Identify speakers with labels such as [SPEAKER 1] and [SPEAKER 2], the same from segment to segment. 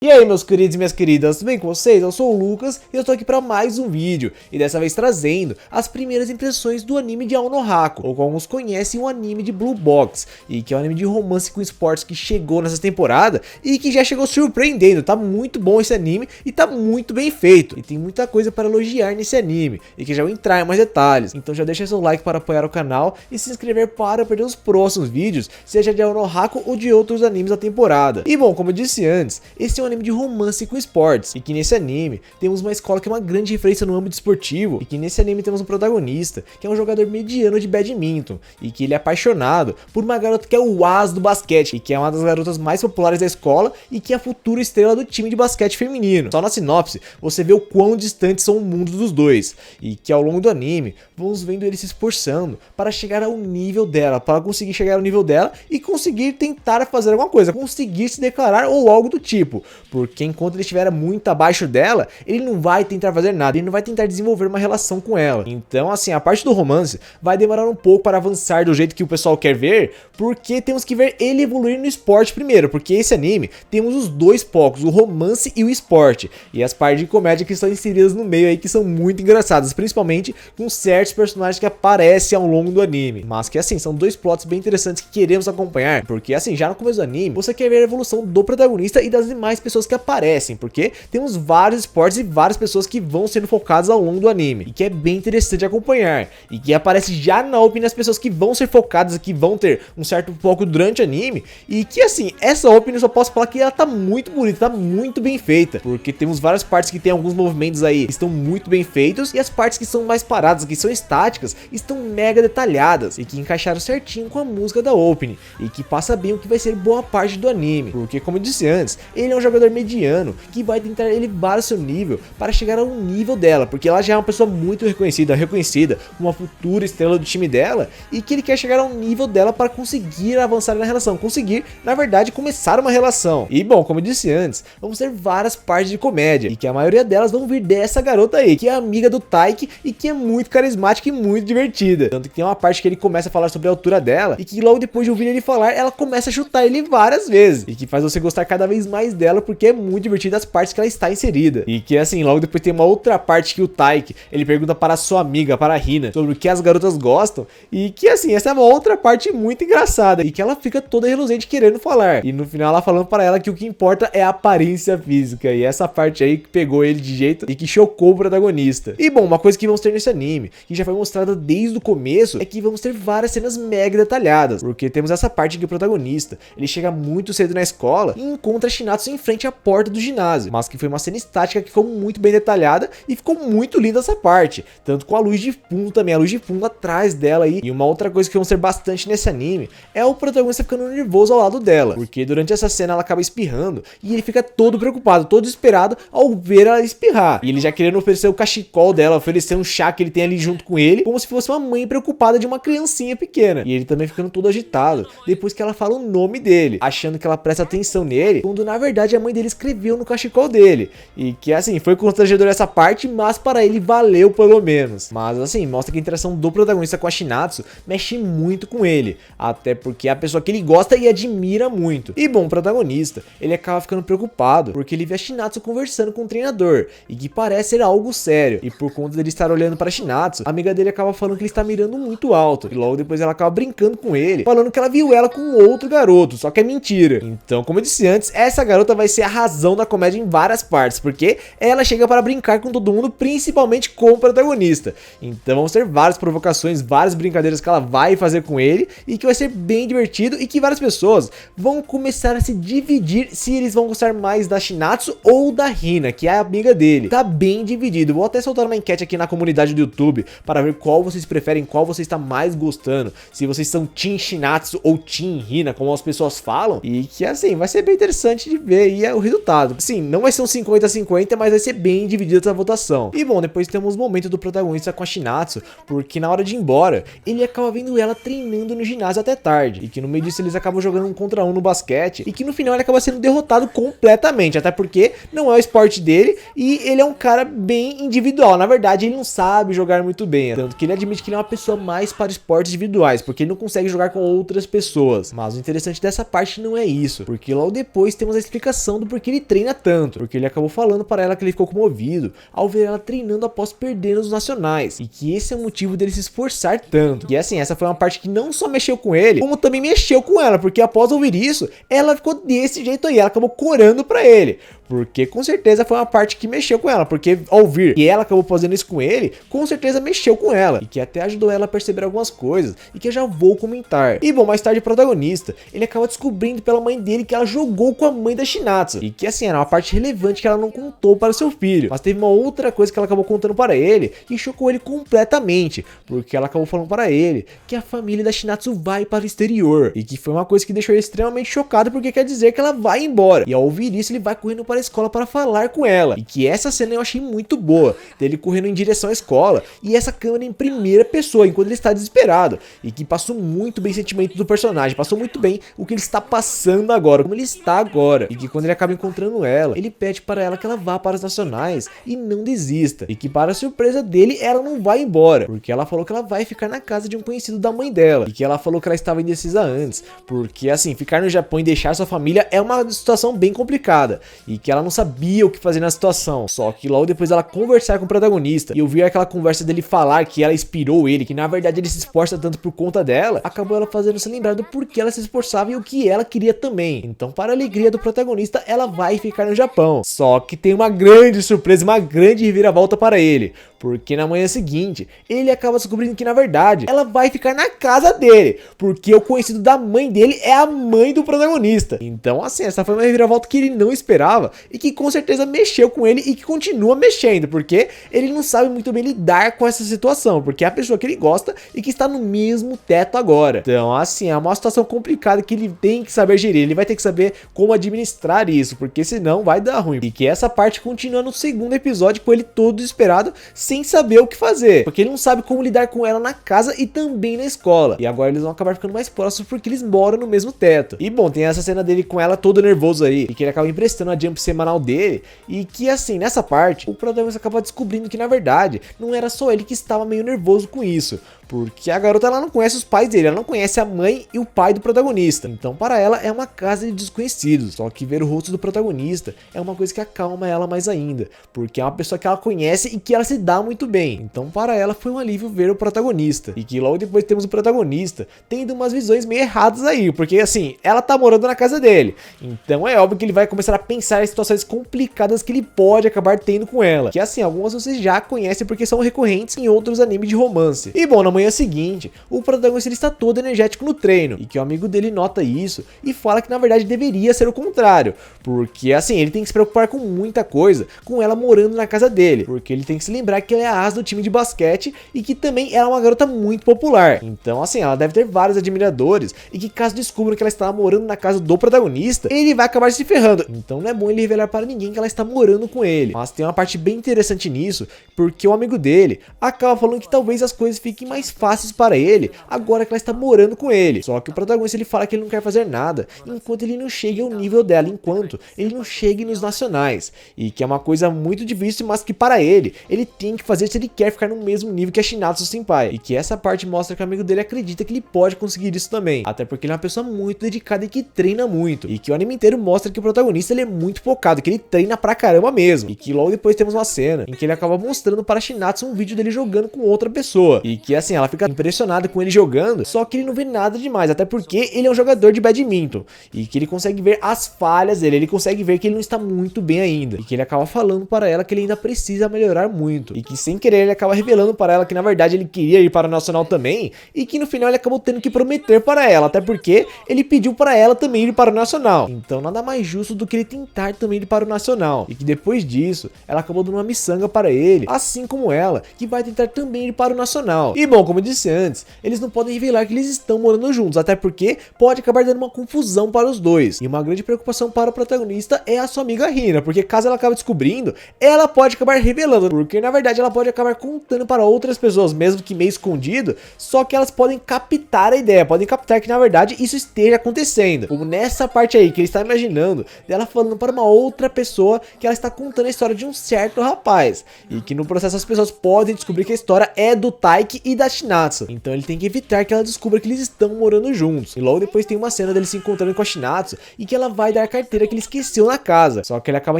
[SPEAKER 1] E aí, meus queridos e minhas queridas, tudo bem com vocês? Eu sou o Lucas e eu tô aqui pra mais um vídeo, e dessa vez trazendo as primeiras impressões do anime de Ao no Hako, ou como alguns conhecem, o anime de Blue Box, e que é um anime de romance com esportes que chegou nessa temporada e que já chegou surpreendendo. Tá muito bom esse anime e tá muito bem feito, e tem muita coisa para elogiar nesse anime, e que já vou entrar em mais detalhes. Então já deixa seu like para apoiar o canal e se inscrever para perder os próximos vídeos, seja de Ao no Hako ou de outros animes da temporada. E bom, como eu disse antes, esse é um anime de romance com esportes, e que nesse anime temos uma escola que é uma grande referência no âmbito esportivo, e que nesse anime temos um protagonista que é um jogador mediano de badminton, e que ele é apaixonado por uma garota que é o as do basquete, e que é uma das garotas mais populares da escola, e que é a futura estrela do time de basquete feminino. Só na sinopse você vê o quão distantes são o mundo dos dois, e que ao longo do anime vamos vendo ele se esforçando para chegar ao nível dela, para conseguir chegar ao nível dela e conseguir tentar fazer alguma coisa, conseguir se declarar ou algo do tipo, porque enquanto ele estiver muito abaixo dela, ele não vai tentar fazer nada, ele não vai tentar desenvolver uma relação com ela. Então assim, a parte do romance vai demorar um pouco para avançar do jeito que o pessoal quer ver, porque temos que ver ele evoluir no esporte primeiro, porque esse anime temos os dois focos, o romance e o esporte, e as partes de comédia que estão inseridas no meio aí, que são muito engraçadas, principalmente com certos personagens que aparecem ao longo do anime, mas que assim, são dois plots bem interessantes que queremos acompanhar, porque assim, já no começo do anime, você quer ver a evolução do protagonista e das demais pessoas que aparecem, porque temos vários esportes e várias pessoas que vão sendo focadas ao longo do anime, e que é bem interessante acompanhar, e que aparece já na opening as pessoas que vão ser focadas e que vão ter um certo foco durante o anime, e que assim, essa opening eu só posso falar que ela tá muito bonita, tá muito bem feita, porque temos várias partes que tem alguns movimentos aí que estão muito bem feitos, e as partes que são mais paradas, que são estáticas, estão mega detalhadas, e que encaixaram certinho com a música da opening, e que passa bem o que vai ser boa parte do anime, porque como eu disse antes, ele é um jogador mediano que vai tentar elevar o seu nível para chegar ao nível dela, porque ela já é uma pessoa muito reconhecida, uma futura estrela do time dela, e que ele quer chegar ao nível dela para conseguir avançar na relação, conseguir, na verdade, começar uma relação. E bom, como eu disse antes, vamos ter várias partes de comédia, e que a maioria delas vão vir dessa garota aí, que é amiga do Taiki e que é muito carismática e muito divertida. Tanto que tem uma parte que ele começa a falar sobre a altura dela, e que logo depois de ouvir ele falar, ela começa a chutar ele várias vezes, e que faz você gostar cada vez mais dela, porque é muito divertida as partes que ela está inserida. E que assim, logo depois tem uma outra parte que o Taiki, ele pergunta para a sua amiga, para a Hina, sobre o que as garotas gostam, e que assim, essa é uma outra parte muito engraçada, e que ela fica toda reluzente querendo falar, e no final ela falando para ela que o que importa é a aparência física, e essa parte aí que pegou ele de jeito e que chocou o protagonista. E bom, uma coisa que vamos ter nesse anime, que já foi mostrada desde o começo, é que vamos ter várias cenas mega detalhadas, porque temos essa parte que o protagonista, ele chega muito cedo na escola e encontra Shinatsu em frente à porta do ginásio, mas que foi uma cena estática que ficou muito bem detalhada e ficou muito linda essa parte, tanto com a luz de fundo também, a luz de fundo atrás dela aí. E uma outra coisa que vamos ter bastante nesse anime é o protagonista ficando nervoso ao lado dela, porque durante essa cena ela acaba espirrando e ele fica todo preocupado, todo desesperado ao ver ela espirrar, e ele já querendo oferecer o cachecol dela, oferecer um chá que ele tem ali junto com ele, como se fosse uma mãe preocupada de uma criancinha pequena, e ele também ficando todo agitado depois que ela fala o nome dele, achando que ela presta atenção nele, quando na verdade a mãe dele escreveu no cachecol dele, e que assim, foi constrangedor essa parte, mas para ele valeu pelo menos. Mas assim, mostra que a interação do protagonista com a Shinatsu mexe muito com ele, até porque é a pessoa que ele gosta e admira muito. E bom, o protagonista, ele acaba ficando preocupado, porque ele vê a Shinatsu conversando com o treinador, e que parece ser algo sério, e por conta dele estar olhando para a Shinatsu, a amiga dele acaba falando que ele está mirando muito alto, e logo depois ela acaba brincando com ele, falando que ela viu ela com outro garoto, só que é mentira. Então, como eu disse antes, essa garota vai ser a razão da comédia em várias partes, porque ela chega para brincar com todo mundo, principalmente com o protagonista. Então vamos ter várias provocações, várias brincadeiras que ela vai fazer com ele, e que vai ser bem divertido, e que várias pessoas vão começar a se dividir se eles vão gostar mais da Shinatsu ou da Hina, que é a amiga dele. Tá bem dividido. Vou até soltar uma enquete aqui na comunidade do YouTube para ver qual vocês preferem, qual você está mais gostando, se vocês são Team Shinatsu ou Team Hina, como as pessoas falam, e que assim, vai ser bem interessante de ver aí o resultado. Sim, não vai ser um 50-50, mas vai ser bem dividida essa votação. E bom, depois temos o momento do protagonista com a Shinatsu, porque na hora de ir embora, ele acaba vendo ela treinando no ginásio até tarde, e que no meio disso eles acabam jogando um contra um no basquete, e que no final ele acaba sendo derrotado completamente, até porque não é o esporte dele, e ele é um cara bem individual. Na verdade, ele não sabe jogar muito bem, tanto que ele admite que ele é uma pessoa mais para esportes individuais, porque ele não consegue jogar com outras pessoas. Mas o interessante dessa parte não é isso, porque logo depois temos a explicação explicação do porquê ele treina tanto, porque ele acabou falando para ela que ele ficou comovido ao ver ela treinando após perder nos nacionais, e que esse é o motivo dele se esforçar tanto. E assim, essa foi uma parte que não só mexeu com ele, como também mexeu com ela, porque após ouvir isso, ela ficou desse jeito aí, ela acabou corando pra ele, porque com certeza foi uma parte que mexeu com ela, porque ao ouvir que ela acabou fazendo isso com ele, com certeza mexeu com ela, e que até ajudou ela a perceber algumas coisas, e que eu já vou comentar. E bom, mais tarde o protagonista, ele acaba descobrindo pela mãe dele que ela jogou com a mãe da Shinatsu, e que assim, era uma parte relevante que ela não contou para o seu filho, mas teve uma outra coisa que ela acabou contando para ele, que chocou ele completamente, porque ela acabou falando para ele que a família da Shinatsu vai para o exterior, e que foi uma coisa que deixou ele extremamente chocado, porque quer dizer que ela vai embora, e ao ouvir isso ele vai correndo para a escola para falar com ela, e que essa cena eu achei muito boa, dele correndo em direção à escola, e essa câmera em primeira pessoa, enquanto ele está desesperado, e que passou muito bem o sentimento do personagem, passou muito bem o que ele está passando agora, como ele está agora, e que quando ele acaba encontrando ela, ele pede para ela que ela vá para os nacionais e não desista, e que para surpresa dele, ela não vai embora, porque ela falou que ela vai ficar na casa de um conhecido da mãe dela, e que ela falou que ela estava indecisa antes, porque assim, ficar no Japão e deixar sua família é uma situação bem complicada, e que ela não sabia o que fazer na situação, só que logo depois ela conversar com o protagonista, e ouvir aquela conversa dele falar que ela inspirou ele, que na verdade ele se esforça tanto por conta dela, acabou ela fazendo se lembrar do porquê ela se esforçava e o que ela queria também. Então, para a alegria do protagonista, ela vai ficar no Japão, só que tem uma grande surpresa, uma grande reviravolta para ele, porque na manhã seguinte, ele acaba descobrindo que na verdade, ela vai ficar na casa dele, porque o conhecido da mãe dele é a mãe do protagonista. Então assim, essa foi uma reviravolta que ele não esperava, e que com certeza mexeu com ele, e que continua mexendo, porque ele não sabe muito bem lidar com essa situação, porque é a pessoa que ele gosta e que está no mesmo teto agora. Então assim, é uma situação complicada que ele tem que saber gerir, ele vai ter que saber como administrar isso, porque senão vai dar ruim. E que essa parte continua no segundo episódio, com ele todo desesperado, sem saber o que fazer, porque ele não sabe como lidar com ela na casa e também na escola. E agora eles vão acabar ficando mais próximos porque eles moram no mesmo teto. E bom, tem essa cena dele com ela todo nervoso aí, e que ele acaba emprestando a jump semanal dele, e que assim, nessa parte, o protagonista acaba descobrindo que na verdade, não era só ele que estava meio nervoso com isso, porque a garota ela não conhece os pais dele, ela não conhece a mãe e o pai do protagonista, então para ela é uma casa de desconhecidos. Só que ver o rosto do protagonista é uma coisa que acalma ela mais ainda, porque é uma pessoa que ela conhece e que ela se dá muito bem, então para ela foi um alívio ver o protagonista. E que logo depois temos o protagonista tendo umas visões meio erradas aí, porque assim, ela tá morando na casa dele, então é óbvio que ele vai começar a pensar em situações complicadas que ele pode acabar tendo com ela, que assim, algumas vocês já conhecem porque são recorrentes em outros animes de romance. E bom, na manhã seguinte, o protagonista ele está todo energético no treino, e que o amigo dele nota isso e fala que na verdade deveria ser o contrário, porque assim, ele tem que se preocupar com muita coisa com ela morando na casa dele, porque ele tem que se lembrar que ela é a asa do time de basquete e que também ela é uma garota muito popular, então assim, ela deve ter vários admiradores, e que caso descubram que ela está morando na casa do protagonista, ele vai acabar se ferrando, então não é bom ele revelar para ninguém que ela está morando com ele. Mas tem uma parte bem interessante nisso, porque o amigo dele acaba falando que talvez as coisas fiquem mais fáceis para ele agora que ela está morando com ele, só que o protagonista ele fala que ele não quer fazer nada enquanto ele não chegue ao nível dela, enquanto ele não chegue nos nacionais, e que é uma coisa muito difícil, mas que para ele tem que fazer se ele quer ficar no mesmo nível que a Shinatsu Senpai, e que essa parte mostra que o amigo dele acredita que ele pode conseguir isso também, até porque ele é uma pessoa muito dedicada e que treina muito, e que o anime inteiro mostra que o protagonista ele é muito focado, que ele treina pra caramba mesmo, e que logo depois temos uma cena em que ele acaba mostrando para a Shinatsu um vídeo dele jogando com outra pessoa, e que assim, ela fica impressionada com ele jogando, só que ele não vê nada demais, até porque ele é um jogador de badminton, e que ele consegue ver as falhas dele, ele consegue ver que ele não está muito bem ainda, e que ele acaba falando para ela que ele ainda precisa melhorar muito, e que sem querer ele acaba revelando para ela que na verdade ele queria ir para o Nacional também, e que no final ele acabou tendo que prometer para ela, até porque ele pediu para ela também ir para o Nacional, então nada mais justo do que ele tentar também ir para o Nacional, e que depois disso, ela acabou dando uma miçanga para ele, assim como ela, que vai tentar também ir para o Nacional. E bom, como eu disse antes, eles não podem revelar que eles estão morando juntos, até porque pode acabar dando uma confusão para os dois, e uma grande preocupação para o protagonista é a sua amiga Hina, porque caso ela acabe descobrindo, ela pode acabar revelando, porque na verdade ela pode acabar contando para outras pessoas, mesmo que meio escondido, só que elas podem captar a ideia, podem captar que na verdade isso esteja acontecendo, como nessa parte aí, que ele está imaginando, dela falando para uma outra pessoa que ela está contando a história de um certo rapaz, e que no processo as pessoas podem descobrir que a história é do Taiki e da Shinatsu, então ele tem que evitar que ela descubra que eles estão morando juntos. E logo depois tem uma cena dele se encontrando com a Shinatsu e que ela vai dar a carteira que ele esqueceu na casa, só que ele acaba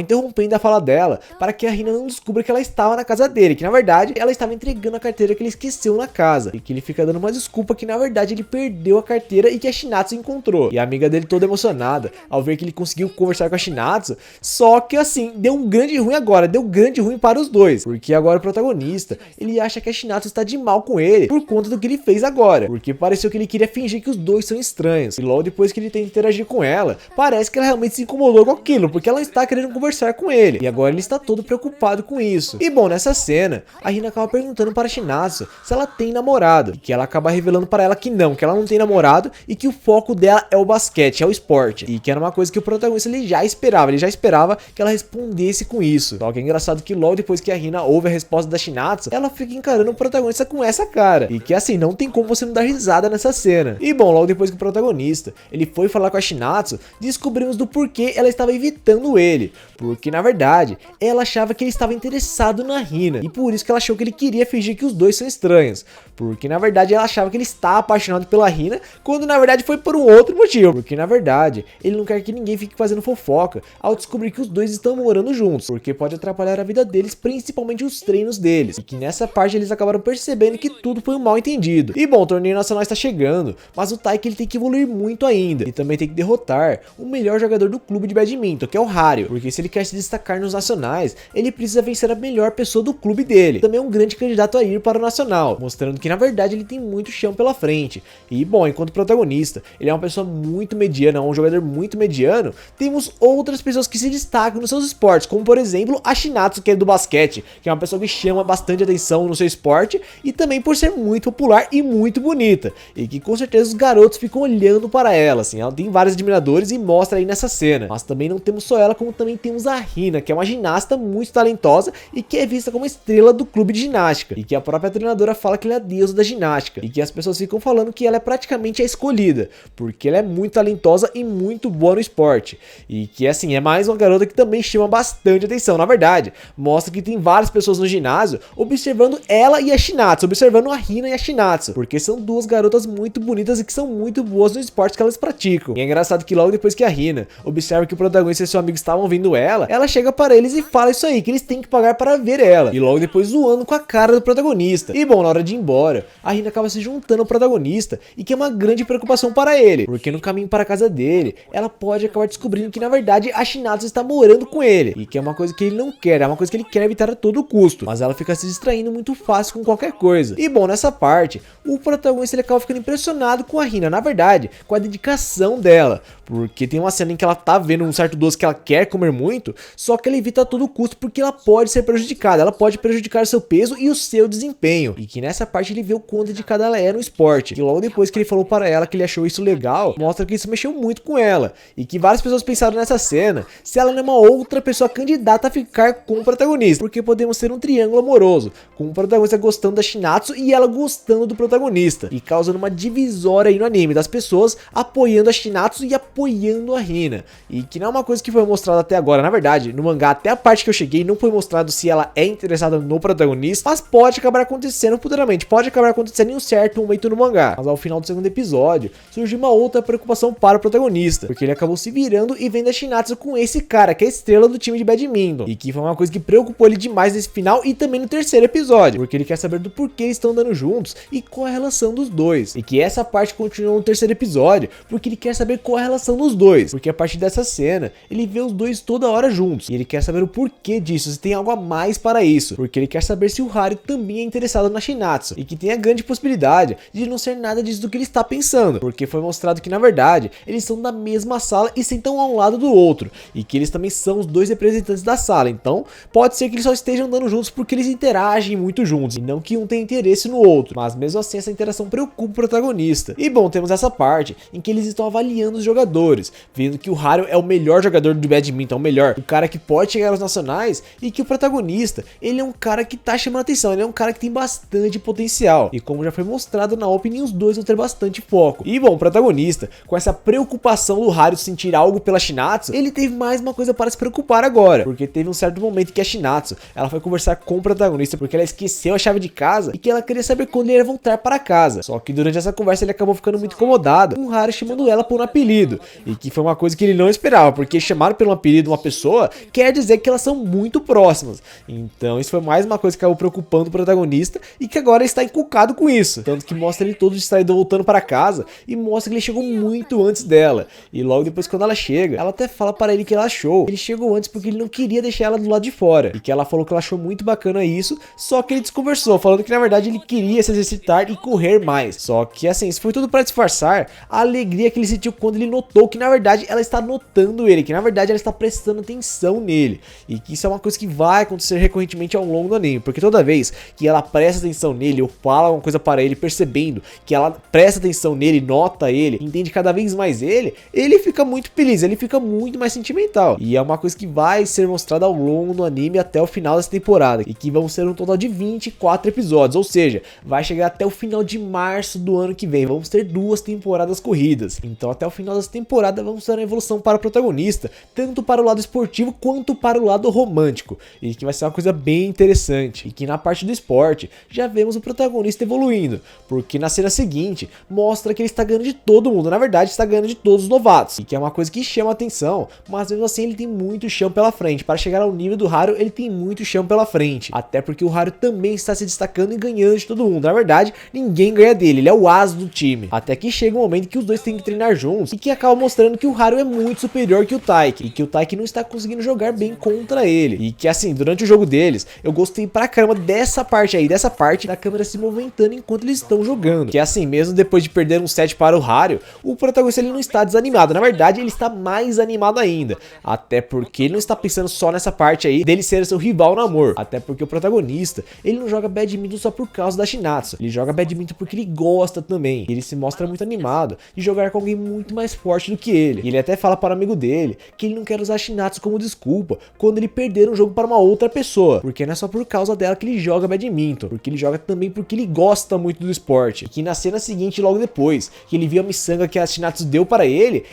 [SPEAKER 1] interrompendo a fala dela para que a Hina não descubra que ela estava na casa dele, que na verdade ela estava entregando a carteira que ele esqueceu na casa, e que ele fica dando uma desculpa que na verdade ele perdeu a carteira e que a Shinatsu encontrou. E a amiga dele toda emocionada ao ver que ele conseguiu conversar com a Shinatsu, só que assim, deu um grande ruim agora, deu grande ruim para os dois, porque agora o protagonista, ele acha que a Shinatsu está de mal com ele por conta do que ele fez agora, porque pareceu que ele queria fingir que os dois são estranhos, e logo depois que ele tenta interagir com ela, parece que ela realmente se incomodou com aquilo, porque ela está querendo conversar com ele, e agora ele está todo preocupado com isso. E bom, nessa cena, a Hina acaba perguntando para a Shinatsu se ela tem namorado, e que ela acaba revelando para ela que ela não tem namorado, e que o foco dela é o basquete, é o esporte, e que era uma coisa que o protagonista ele já esperava que ela respondesse com isso. Só que é engraçado que logo depois que a Hina ouve a resposta da Shinatsu, ela fica encarando o protagonista com essa cara, e que assim, não tem como você não dar risada nessa cena. E bom, logo depois que o protagonista, ele foi falar com a Shinatsu, descobrimos do porquê ela estava evitando ele, porque na verdade, ela achava que ele estava interessado na Hina, e por isso que ela achou que ele queria fingir que os dois são estranhos, porque na verdade ela achava que ele está apaixonado pela Hina, quando na verdade foi por um outro motivo, porque na verdade, ele não quer que ninguém fique fazendo fofoca ao descobrir que os dois estão morando juntos, porque pode atrapalhar a vida deles, principalmente os treinos deles, e que nessa parte eles acabaram percebendo que tudo foi um mal entendido. E bom, o torneio nacional está chegando, mas o Taiki ele tem que evoluir muito ainda, e também tem que derrotar o melhor jogador do clube de badminton, que é o Hario, porque se ele quer se destacar nos nacionais, ele precisa vencer a melhor pessoa do clube dele. Também é um grande candidato a ir para o nacional, mostrando que na verdade ele tem muito chão pela frente. E bom, enquanto protagonista, ele é uma pessoa muito mediana, um jogador muito mediano, temos outras pessoas que se destacam nos seus esportes, como por exemplo a Shinatsu, que é do basquete, que é uma pessoa que chama bastante atenção no seu esporte, e também por ser muito popular e muito bonita, e que com certeza os garotos ficam olhando para ela, assim, ela tem vários admiradores e mostra aí nessa cena. Mas também não temos só ela, como também temos a Hina, que é uma ginasta muito talentosa e que é vista como estrela do clube de ginástica, e que a própria treinadora fala que ela é a deusa da ginástica, e que as pessoas ficam falando que ela é praticamente a escolhida, porque ela é muito talentosa e muito boa no esporte, e que assim, é mais uma garota que também chama bastante atenção. Na verdade, mostra que tem várias pessoas no ginásio observando ela e a Shinatsu, observando a Hina e a Shinatsu, porque são duas garotas muito bonitas e que são muito boas no esporte que elas praticam. E é engraçado que logo depois que a Hina observa que o protagonista e seu amigo estavam vendo ela chega para eles e fala isso aí, que eles têm que pagar para ver ela, e logo depois zoando com a cara do protagonista. E bom, na hora de ir embora, a Hina acaba se juntando ao protagonista, e que é uma grande preocupação para ele, porque no caminho para a casa dele, ela pode acabar descobrindo que na verdade a Shinatsu está morando com ele, e que é uma coisa que ele não quer, é uma coisa que ele quer evitar a todo custo, mas ela fica se distraindo muito fácil com qualquer coisa. E bom, nessa parte, o protagonista ele acaba ficando impressionado com a Hina, na verdade, com a dedicação dela, porque tem uma cena em que ela tá vendo um certo doce que ela quer comer muito, só que ela evita a todo custo porque ela pode ser prejudicada, ela pode prejudicar o seu peso e o seu desempenho, e que nessa parte ele vê o quão dedicada ela é no esporte, e logo depois que ele falou para ela que ele achou isso legal, mostra que isso mexeu muito com ela, e que várias pessoas pensaram nessa cena se ela não é uma outra pessoa candidata a ficar com o protagonista, porque podemos ter um triângulo amoroso, com o protagonista gostando da Shinatsu e ela gostando do protagonista, e causando uma divisória aí no anime, das pessoas apoiando a Shinatsu e apoiando a Hina, e que não é uma coisa que foi mostrada até agora. Na verdade, no mangá, até a parte que eu cheguei, não foi mostrado se ela é interessada no protagonista, mas pode acabar acontecendo futuramente, pode acabar acontecendo em um certo momento no mangá. Mas ao final do segundo episódio, surgiu uma outra preocupação para o protagonista, porque ele acabou se virando e vendo a Shinatsu com esse cara, que é a estrela do time de badminton, e que foi uma coisa que preocupou ele demais nesse final e também no terceiro episódio, porque ele quer saber do porquê eles estão andando juntos e qual a relação dos dois, e que essa parte continua no terceiro episódio, porque ele quer saber qual a relação dos dois, porque a partir dessa cena, ele vê os dois toda hora juntos, e ele quer saber o porquê disso, se tem algo a mais para isso, porque ele quer saber se o Hario também é interessado na Shinatsu, e que tem a grande possibilidade de não ser nada disso do que ele está pensando, porque foi mostrado que na verdade, eles são da mesma sala e sentam ao lado do outro, e que eles também são os dois representantes da sala, então pode ser que eles só estejam andando juntos porque eles interagem muito juntos, e não que um tenha interesse no outro, mas mesmo assim essa interação preocupa o protagonista. E bom, temos essa parte em que eles estão avaliando os jogadores, vendo que o Hario é o melhor jogador do badminton, o melhor, o cara que pode chegar aos nacionais, e que o protagonista, ele é um cara que tá chamando atenção, ele é um cara que tem bastante potencial, e como já foi mostrado na opening, os dois vão ter bastante foco. E bom, o protagonista, com essa preocupação do Hario sentir algo pela Shinatsu, ele teve mais uma coisa para se preocupar agora, porque teve um certo momento que a Shinatsu, ela foi conversar com o protagonista porque ela esqueceu a chave de casa e que ela queria queria saber quando ele ia voltar para casa. Só que durante essa conversa ele acabou ficando muito incomodado com o Haru chamando ela por um apelido, e que foi uma coisa que ele não esperava, porque chamar pelo apelido uma pessoa quer dizer que elas são muito próximas. Então isso foi mais uma coisa que acabou preocupando o protagonista, e que agora está encucado com isso. Tanto que mostra ele todo distraído voltando para casa, e mostra que ele chegou muito antes dela. E logo depois, quando ela chega, ela até fala para ele que ela achou. Ele chegou antes porque ele não queria deixar ela do lado de fora, e que ela falou que ela achou muito bacana isso, só que ele desconversou, falando que na verdade ele queria se exercitar e correr mais. Só que assim, isso foi tudo para disfarçar a alegria que ele sentiu quando ele notou que na verdade ela está notando ele, que na verdade ela está prestando atenção nele, e que isso é uma coisa que vai acontecer recorrentemente ao longo do anime, porque toda vez que ela presta atenção nele ou fala alguma coisa para ele, percebendo que ela presta atenção nele, nota ele, entende cada vez mais ele fica muito feliz, ele fica muito mais sentimental, e é uma coisa que vai ser mostrada ao longo do anime até o final dessa temporada, e que vão ser um total de 24 episódios, ou seja, vai chegar até o final de março do ano que vem. Vamos ter 2 temporadas corridas, então até o final dessa temporada vamos ter uma evolução para o protagonista, tanto para o lado esportivo quanto para o lado romântico, e que vai ser uma coisa bem interessante. E que na parte do esporte já vemos o protagonista evoluindo, porque na cena seguinte mostra que ele está ganhando de todo mundo, na verdade está ganhando de todos os novatos, e que é uma coisa que chama atenção, mas mesmo assim ele tem muito chão pela frente. Para chegar ao nível do Haru, ele tem muito chão pela frente, até porque o Haru também está se destacando e ganhando de todo mundo. Na verdade, ninguém ganha dele, ele é o as do time. Até que chega um momento que os dois têm que treinar juntos, e que acaba mostrando que o Haru é muito superior que o Taiki, e que o Taiki não está conseguindo jogar bem contra ele. E que assim, durante o jogo deles, eu gostei pra caramba dessa parte aí, dessa parte da câmera se movimentando enquanto eles estão jogando. Que assim, mesmo depois de perder um set para o Haru, o protagonista ele não está desanimado, na verdade ele está mais animado ainda, até porque ele não está pensando só nessa parte aí dele ser seu rival no amor, até porque o protagonista, ele não joga badminton só por causa da Shinatsu, ele joga badminton porque ele gosta também, ele se mostra muito animado de jogar com alguém muito mais forte do que ele, e ele até fala para o amigo dele que ele não quer usar a Shinatsu como desculpa quando ele perder um jogo para uma outra pessoa, porque não é só por causa dela que ele joga badminton, porque ele joga também porque ele gosta muito do esporte. E que na cena seguinte, logo depois que ele viu a miçanga que a Shinatsu deu para ele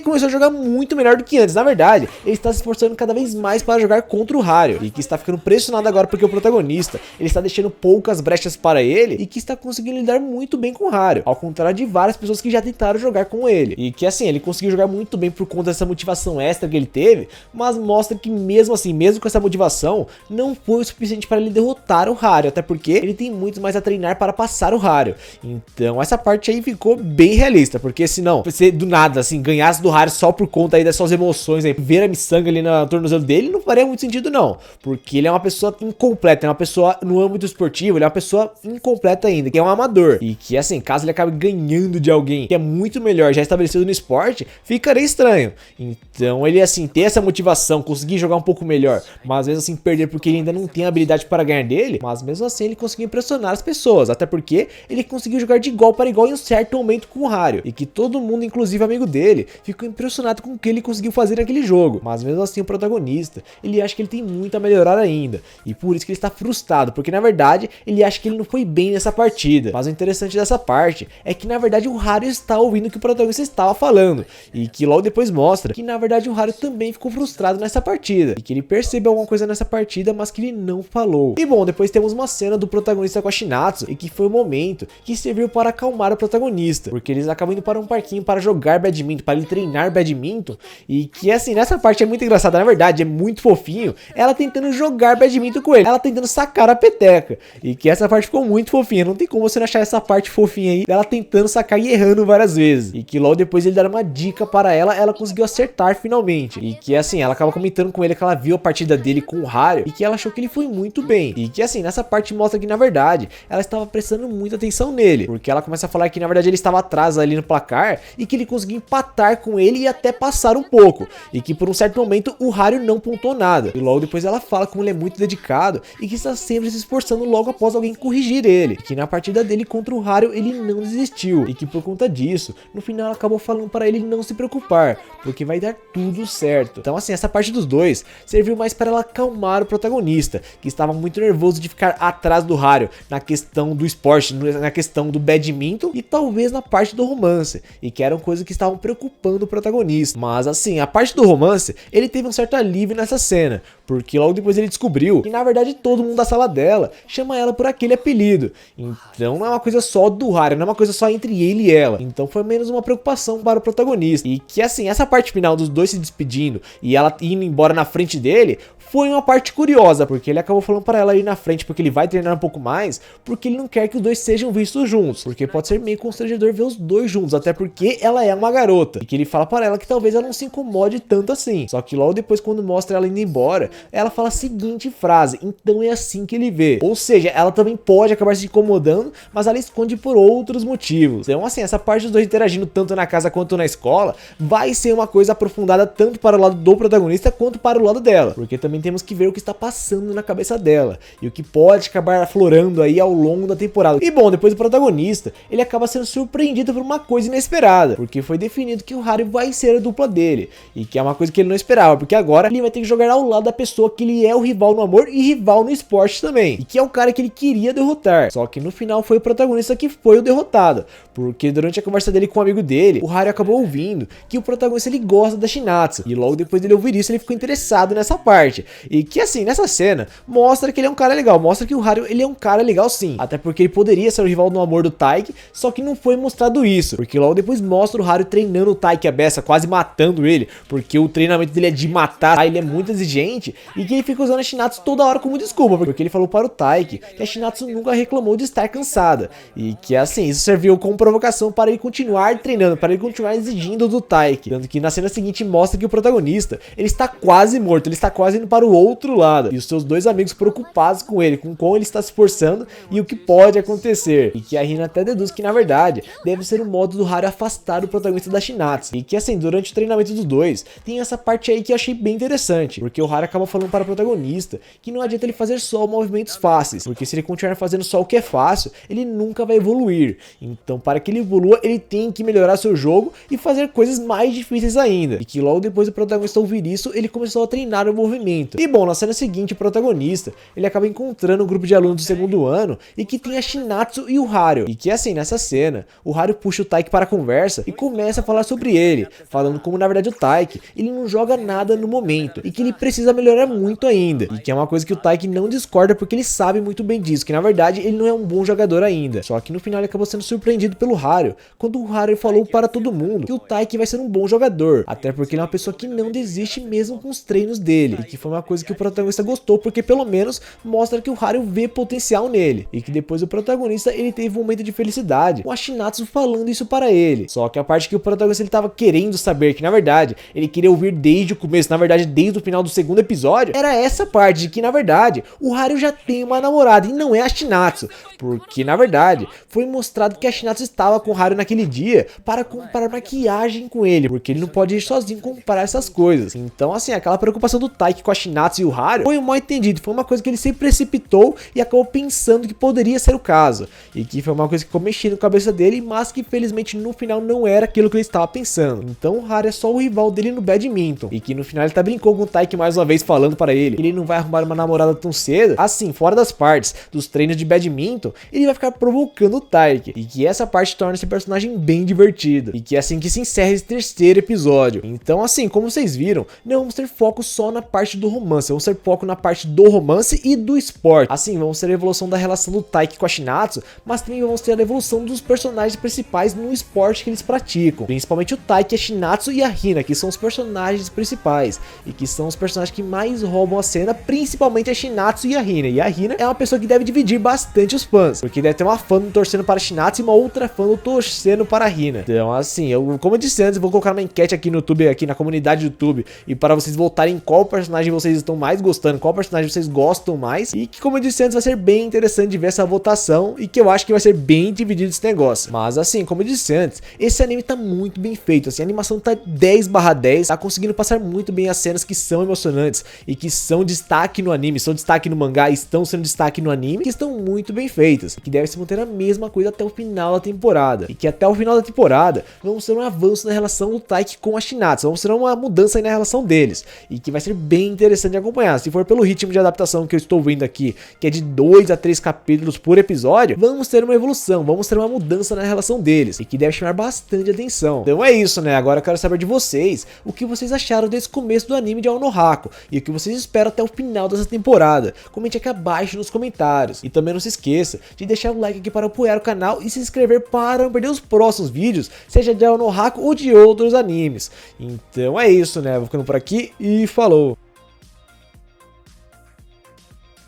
[SPEAKER 1] começou a jogar muito melhor do que antes. Na verdade, ele está se esforçando cada vez mais para jogar contra o Haru, e que está ficando pressionado agora porque o protagonista, ele está deixando poucas brechas para ele, e que está conseguindo lidar muito bem com o Haru, ao contrário de várias pessoas que já tentaram jogar com ele. E que assim, ele conseguiu jogar muito bem por conta dessa motivação extra que ele teve, mas mostra que mesmo assim, mesmo com essa motivação, não foi o suficiente para ele derrotar o Haru, até porque ele tem muito mais a treinar para passar o Haru. Então essa parte aí ficou bem realista, porque senão, você do nada assim, ganhasse do Haru só por conta aí das suas emoções aí, ver a miçanga ali no tornozelo dele, não faria muito sentido não, porque ele é uma pessoa incompleta, é uma pessoa no âmbito esportivo, ele é uma pessoa incompleta ainda, que é um amador, e que assim, caso ele acabe ganhando de alguém que é muito melhor, já estabelecido no esporte, ficaria estranho. Então ele assim, ter essa motivação, conseguir jogar um pouco melhor, mas mesmo assim perder porque ele ainda não tem habilidade para ganhar dele, mas mesmo assim ele conseguiu impressionar as pessoas, até porque ele conseguiu jogar de igual para igual em um certo momento com o Haru, e que todo mundo, inclusive amigo dele, ficou impressionado com o que ele conseguiu fazer naquele jogo. Mas mesmo assim o protagonista, ele acha que ele tem muito a melhorar ainda, e por isso que ele está frustrado, porque na verdade ele acha que ele não foi bem nessa partida. Mas o interessante dessa parte é que na verdade o Haru está ouvindo o que o protagonista estava falando, e que logo depois mostra que na verdade o Haru também ficou frustrado nessa partida, e que ele percebeu alguma coisa nessa partida, mas que ele não falou. E bom, depois temos uma cena do protagonista com a Shinatsu, e que foi o momento que serviu para acalmar o protagonista, porque eles acabam indo para um parquinho para jogar badminton, para ele treinar badminton, e que assim, nessa parte é muito engraçada, na verdade, é muito fofinho, ela tentando jogar badminton com ele, ela tentando sacar a peteca, e que essa parte ficou muito fofinha, não tem como você não achar essa parte fofinha aí, dela tentando sacar e errando várias vezes, e que logo depois ele dar uma dica para ela conseguiu acertar finalmente, e que assim, ela acaba comentando com ele que ela viu a partida dele com o Haru, e que ela achou que ele foi muito bem, e que assim, nessa parte mostra que na verdade, ela estava prestando muita atenção nele, porque ela começa a falar que na verdade ele estava atrás ali no placar, e que ele conseguiu empatar com ele e até passar um pouco, e que por um certo momento o Haru não pontuou nada, e logo depois ela fala como ele é muito dedicado, e que está sempre se esforçando logo após alguém corrigir ele, e que na partida dele contra o Haru ele não desistiu, e que por conta disso, no final ela acabou falando para ele não se preocupar, porque vai dar tudo certo. Então assim, essa parte dos dois serviu mais para ela acalmar o protagonista, que estava muito nervoso de ficar atrás do Haru na questão do esporte, na questão do badminton e talvez na parte do romance, e que eram coisas que estavam preocupando o protagonista. Mas assim, a parte do romance, ele teve um certo alívio nessa cena, porque logo depois ele descobriu que na verdade todo mundo da sala dela chama ela por aquele apelido apelido. Então não é uma coisa só do Haru, não é uma coisa só entre ele e ela. Então foi menos uma preocupação para o protagonista. E que assim, essa parte final dos dois se despedindo e ela indo embora na frente dele foi uma parte curiosa, porque ele acabou falando para ela ir na frente, porque ele vai treinar um pouco mais, porque ele não quer que os dois sejam vistos juntos, porque pode ser meio constrangedor ver os dois juntos, até porque ela é uma garota, e que ele fala para ela que talvez ela não se incomode tanto assim. Só que logo depois, quando mostra ela indo embora, ela fala a seguinte frase: então é assim que ele vê. Ou seja, ela também pode acabar se incomodando, mas ela esconde por outros motivos. Então assim, essa parte dos dois interagindo tanto na casa quanto na escola vai ser uma coisa aprofundada tanto para o lado do protagonista quanto para o lado dela, porque também temos que ver o que está passando na cabeça dela e o que pode acabar aflorando aí ao longo da temporada. E bom, depois do protagonista, ele acaba sendo surpreendido por uma coisa inesperada, porque foi definido que o Haru vai ser a dupla dele, e que é uma coisa que ele não esperava, porque agora ele vai ter que jogar ao lado da pessoa que ele é o rival no amor e rival no esporte também, e que é o cara que ele queria derrotar. Só que no final foi o protagonista que foi o derrotado, porque durante a conversa dele com um amigo dele, o Haru acabou ouvindo que o protagonista ele gosta da Shinatsu, e logo depois dele ouvir isso, ele ficou interessado nessa parte. E que assim, nessa cena, mostra que ele é um cara legal, mostra que o Haru ele é um cara legal sim, até porque ele poderia ser o rival no amor do Taiki, só que não foi mostrado isso, porque logo depois mostra o Haru treinando o Taiki a beça, quase matando ele, porque o treinamento dele é de matar, ele é muito exigente, e que ele fica usando a Shinatsu toda hora como desculpa, porque ele falou para o Taiki que a Shinatsu nunca reclamou de estar cansada, e que assim, isso serviu como provocação para ele continuar treinando, para ele continuar exigindo do Taiki, tanto que na cena seguinte mostra que o protagonista, ele está quase morto, ele está quase indo para o outro lado, e os seus dois amigos preocupados com ele, com como ele está se esforçando e o que pode acontecer, e que a Hina até deduz que na verdade deve ser o modo do Haru afastar o protagonista da Shinatsu, e que assim, durante o treinamento dos dois, tem essa parte aí que eu achei bem interessante, porque o Haru acaba falando para o protagonista que não adianta ele fazer só movimentos fáceis, porque se ele continuar fazendo só o que é fácil, ele nunca vai evoluir. Então para que ele evolua, ele tem que melhorar seu jogo e fazer coisas mais difíceis ainda, e que logo depois do protagonista ouvir isso, ele começou a treinar o movimento. E bom, na cena seguinte, o protagonista, ele acaba encontrando um grupo de alunos do segundo ano, e que tem a Shinatsu e o Haru, e que assim, nessa cena, o Haru puxa o Taiki para a conversa e começa a falar sobre ele, falando como na verdade o Taiki, ele não joga nada no momento, e que ele precisa melhorar muito ainda, e que é uma coisa que o Taiki não discorda, porque ele sabe muito bem disso, que na verdade ele não é um bom jogador ainda. Só que no final ele acabou sendo surpreendido pelo Haru, quando o Haru falou para todo mundo que o Taiki vai ser um bom jogador, até porque ele é uma pessoa que não desiste mesmo com os treinos dele, e que foi uma coisa que o protagonista gostou, porque pelo menos mostra que o Haru vê potencial nele, e que depois o protagonista ele teve um momento de felicidade com a Shinatsu falando isso para ele. Só que a parte que o protagonista ele tava querendo saber, que na verdade ele queria ouvir desde o começo, na verdade desde o final do segundo episódio, era essa parte de que na verdade o Haru já tem uma namorada e não é a Shinatsu, porque na verdade foi mostrado que a Shinatsu estava com o Haru naquele dia para comprar maquiagem com ele, porque ele não pode ir sozinho comprar essas coisas. Então assim, aquela preocupação do Taiki com a Shinatsu e o Haru foi um mal entendido, foi uma coisa que ele se precipitou e acabou pensando que poderia ser o caso, e que foi uma coisa que ficou mexendo na cabeça dele, mas que felizmente no final não era aquilo que ele estava pensando. Então o Haru é só o rival dele no badminton, e que no final ele tá brincando com o Taiki mais uma vez, falando para ele que ele não vai arrumar uma namorada tão cedo, assim, fora das partes dos treinos de badminton, ele vai ficar provocando o Taiki, e que essa parte torna esse personagem bem divertido, e que é assim que se encerra esse terceiro episódio. Então assim, como vocês viram, não vamos ter foco só na parte do romance, vamos ter foco na parte do romance e do esporte. Assim, vamos ter a evolução da relação do Taiki com a Shinatsu, mas também vamos ter a evolução dos personagens principais no esporte que eles praticam, principalmente o Taiki, a Shinatsu e a Hina, que são os personagens principais, e que são os personagens que mais roubam a cena, principalmente a Shinatsu e a Hina. E a Hina é uma pessoa que deve dividir bastante os fãs, porque deve ter uma fã torcendo para a Shinatsu e uma outra fã torcendo para a Hina. Então assim, como eu disse antes, eu vou colocar uma enquete aqui no YouTube, aqui na comunidade do YouTube, e para vocês votarem qual personagem vocês estão mais gostando, qual personagem vocês gostam mais, e que como eu disse antes, vai ser bem interessante de ver essa votação, e que eu acho que vai ser bem dividido esse negócio. Mas assim, como eu disse antes, esse anime tá muito bem feito, assim, a animação tá 10/10, tá conseguindo passar muito bem as cenas que são emocionantes, e que são destaque no anime, são destaque no mangá, estão sendo destaque no anime, que estão muito bem feitas, e que deve se manter a mesma coisa até o final da temporada, e que até o final da temporada vamos ter um avanço na relação do Taiki com a Shinatsu, vamos ter uma mudança aí na relação deles, e que vai ser bem interessante interessante de acompanhar. Se for pelo ritmo de adaptação que eu estou vendo aqui, que é de 2 a 3 capítulos por episódio, vamos ter uma evolução, vamos ter uma mudança na relação deles, e que deve chamar bastante atenção. Então é isso, né? Agora eu quero saber de vocês, o que vocês acharam desse começo do anime de Ao no Haku, e o que vocês esperam até o final dessa temporada. Comente aqui abaixo nos comentários. E também não se esqueça de deixar o like aqui para apoiar o canal e se inscrever para não perder os próximos vídeos, seja de Ao no Haku ou de outros animes. Então é isso, né? Vou ficando por aqui e falou!